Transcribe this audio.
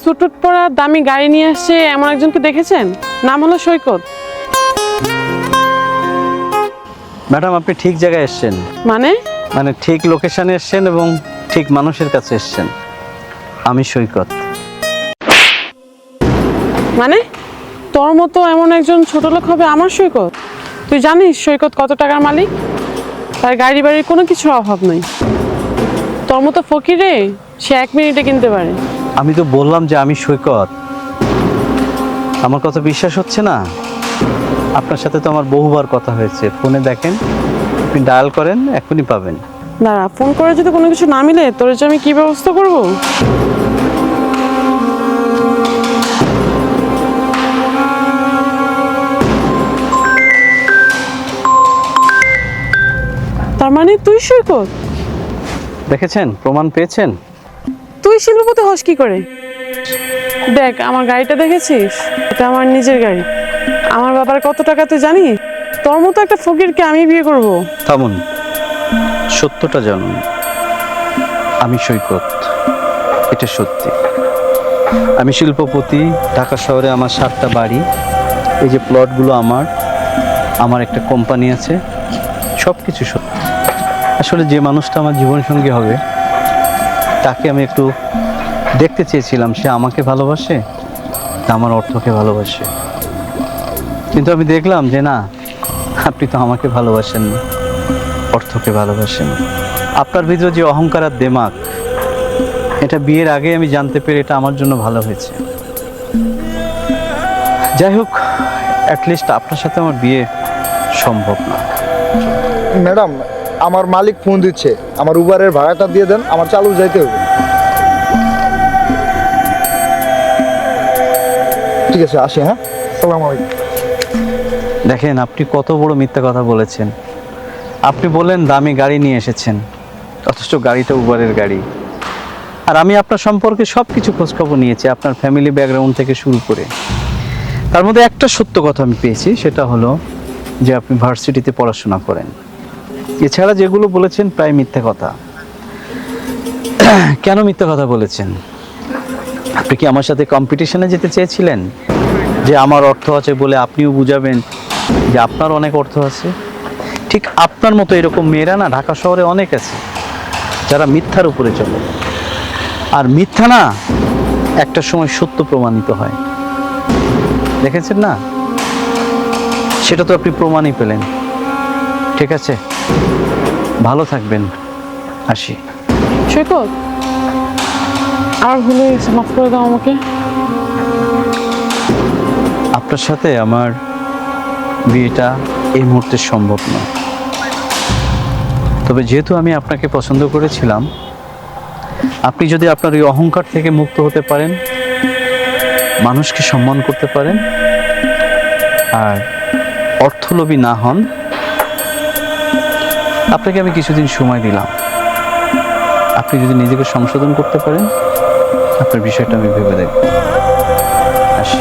সুটুট পরা দামি গাড়ি নিয়ে আসছে এমন একজনকে দেখেছেন? নাম হলো সৈকত। ম্যাডাম, আপনি ঠিক জায়গায় এসেছেন। মানে ঠিক লোকেশনে এসেছেন এবং ঠিক মানুষের কাছে এসেছেন। আমি সৈকত। মানে তোর মতো এমন একজন ছোট লোক হবে আমার সৈকত? তুই জানিস সৈকত কত টাকার মালিক? তার গাড়ি বাড়ির কোনো কিছুর অভাব নেই। তোর মতো ফকিরে সে 1 মিনিটে কিনতে পারে। আমি তো বললাম যে আমি সৈকত। আমার কথা বিশ্বাস হচ্ছে না? আপনার সাথে তো আমার বহুবার কথা হয়েছে। ফোনে দেখেন, আপনি ডায়াল করেন, এখনই পাবেন। দাঁড়া, ফোন করে যদি কোনো কিছু না মিলে তোর যে আমি কি ব্যবস্থা করব? তার মানে তুই সৈকত? দেখেছেন? প্রমাণ পেয়েছেন? তুই শিল্পপতি হস কি করে? দেখ আমার গাড়িটা দেখেছিস? এটা আমার নিজের গাড়ি। আমার বাবার কত টাকা তুই জানিস? তোর মতো একটা ফকিরকে আমি বিয়ে করব? থামুন, সত্যটা জানুন। আমি সৈকত, এটা সত্যি। আমি শিল্পপতি। ঢাকা শহরে আমার 7টা বাড়ি, এই যে প্লটগুলো আমার একটা কোম্পানি আছে। সব কিছু সত্যি। আসলে যে মানুষটা আমার জীবনসঙ্গী হবে তাকে আমি একটু দেখতে চেয়েছিলাম সে আমাকে ভালোবাসে না আমার অর্থকে ভালোবাসে। কিন্তু আমি দেখলাম যে না, আপনি তো আমাকে ভালোবাসেন না, অর্থকে ভালোবাসেন। আপনার ভিতরে যে অহংকার আর দেমাগ, এটা বিয়ের আগে আমি জানতে পেরে এটা আমার জন্য ভালো হয়েছে। যাই হোক, অ্যাটলিস্ট আপনার সাথে আমার বিয়ে সম্ভব না। ম্যাডাম, আমার মালিক ফোন দিচ্ছে, আমার উবারের ভাড়াটা দিয়ে দেন, আমার চালু যাইতে হবে। ঠিক আছে, আসি। হ্যাঁ, সালাম আলাইকুম। দেখেন, আপনি কত বড় মিথ্যা কথা বলেছেন। আপনি বলেন দামি গাড়ি নিয়ে এসেছেন, অথচ গাড়িটা উবারের গাড়ি। আর আমি আপনার সম্পর্কে সব কিছু খোঁজখবর নিয়েছি, আপনার ফ্যামিলি ব্যাকগ্রাউন্ড থেকে শুরু করে। তার মধ্যে একটা সত্য কথা আমি পেয়েছি, সেটা হলো যে আপনি ভার্সিটিতে পড়াশোনা করেন। এছাড়া যেগুলো বলেছেন প্রায় মিথ্যা কথা। কেন মিথ্যা কথা বলেছেন? আপনি কি আমার সাথে কম্পিটিশনে যেতে চেয়েছিলেন যে আমার অর্থ আছে বলে আপনিও বুঝাবেন যে আপনার অনেক অর্থ আছে? ঠিক আপনার মতো এরকম মেয়েরা না ঢাকা শহরে অনেক আছে, যারা মিথ্যার উপরে চলে। আর মিথ্যা না একটা সময় সত্য প্রমাণিত হয়, দেখেছেন না? সেটা তো আপনি প্রমাণই পেলেন। ঠিক আছে, ভালো থাকবেন, আসি। সৈকত, আর ভুল হয়ে গেছে, মাফ করে দাও আমাকে। আপনার সাথে আমার বিয়েটা এই মুহূর্তে সম্ভব নয়। তবে যেহেতু আমি আপনাকে পছন্দ করেছিলাম, আপনি যদি আপনার এই অহংকার থেকে মুক্ত হতে পারেন, মানুষকে সম্মান করতে পারেন, আর অর্থলোভী না হন, আপনাকে আমি কিছুদিন সময় দিলাম। আপনি যদি নিজেকে সংশোধন করতে পারেন, আপনার বিষয়টা আমি ভেবে দেখব। আসি।